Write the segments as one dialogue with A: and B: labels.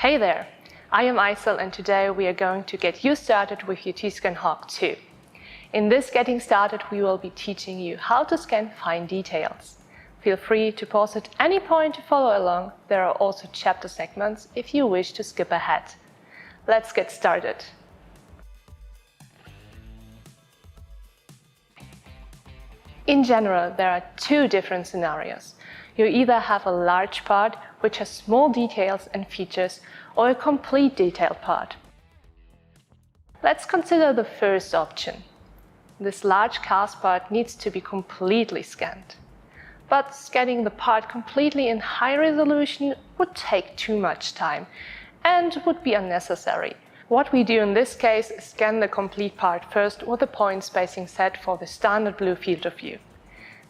A: Hey there, I am Aysel and today we are going to get you started with your T-Scan Hawk 2. In this Getting Started we will be teaching you how to scan fine details. Feel free to pause at any point to follow along. There are also chapter segments if you wish to skip ahead. Let's get started. In general, there are two different scenarios. You either have a large part which has small details and features, or a complete detailed part. Let's consider the first option. This large cast part needs to be completely scanned. But scanning the part completely in high resolution would take too much time and would be unnecessary. What we do in this case is scan the complete part first with a point spacing set for the standard blue field of view.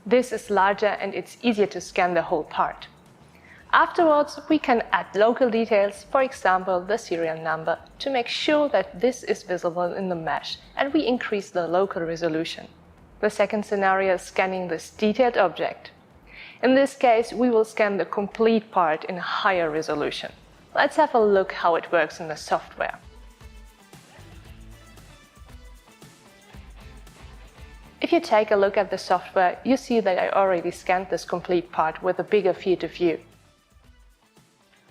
A: This is larger and it's easier to scan the whole part. Afterwards, we can add local details, for example the serial number, to make sure that this is visible in the mesh, and we increase the local resolution. The second scenario is scanning this detailed object. In this case, we will scan the complete part in a higher resolution. Let's have a look how it works in the software. If you take a look at the software, you see that I already scanned this complete part with a bigger field of view.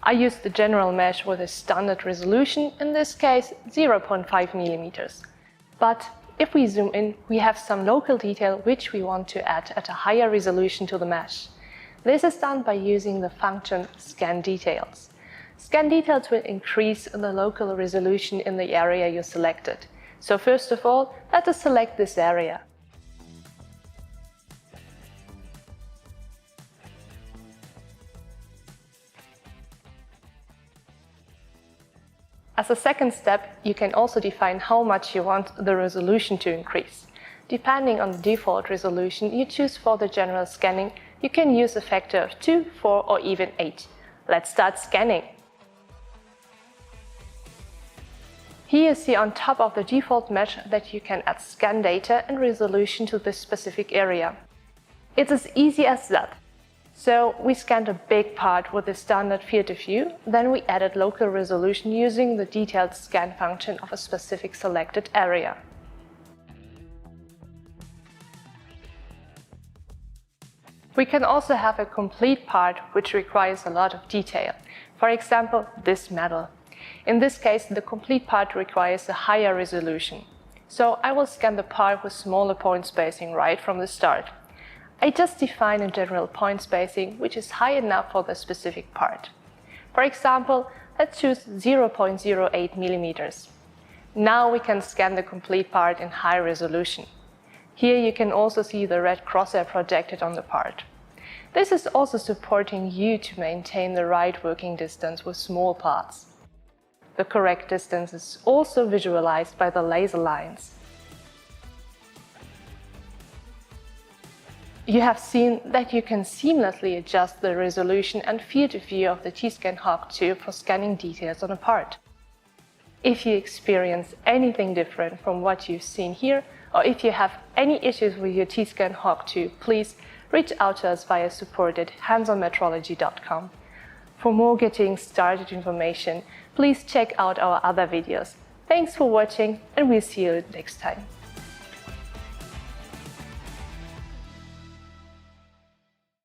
A: I used the general mesh with a standard resolution, in this case 0.5 mm. But if we zoom in, we have some local detail which we want to add at a higher resolution to the mesh. This is done by using the function scan details. Scan details will increase the local resolution in the area you selected. So first of all, let us select this area. As a second step, you can also define how much you want the resolution to increase. Depending on the default resolution you choose for the general scanning, you can use a factor of 2, 4 or even 8. Let's start scanning. Here you see on top of the default mesh that you can add scan data and resolution to this specific area. It's as easy as that. So we scanned a big part with the standard field of view, then we added local resolution using the detailed scan function of a specific selected area. We can also have a complete part which requires a lot of detail. For example, this medal. In this case, the complete part requires a higher resolution. So I will scan the part with smaller point spacing right from the start. I just define a general point spacing which is high enough for the specific part. For example, let's choose 0.08 mm. Now we can scan the complete part in high resolution. Here you can also see the red crosshair projected on the part. This is also supporting you to maintain the right working distance with small parts. The correct distance is also visualized by the laser lines. You have seen that you can seamlessly adjust the resolution and field of view of the T-Scan Hawk 2 for scanning details on a part. If you experience anything different from what you've seen here, or if you have any issues with your T-Scan Hawk 2, please reach out to us via support@handsonmetrology.com. For more Getting Started information, please check out our other videos. Thanks for watching and we'll see you next time.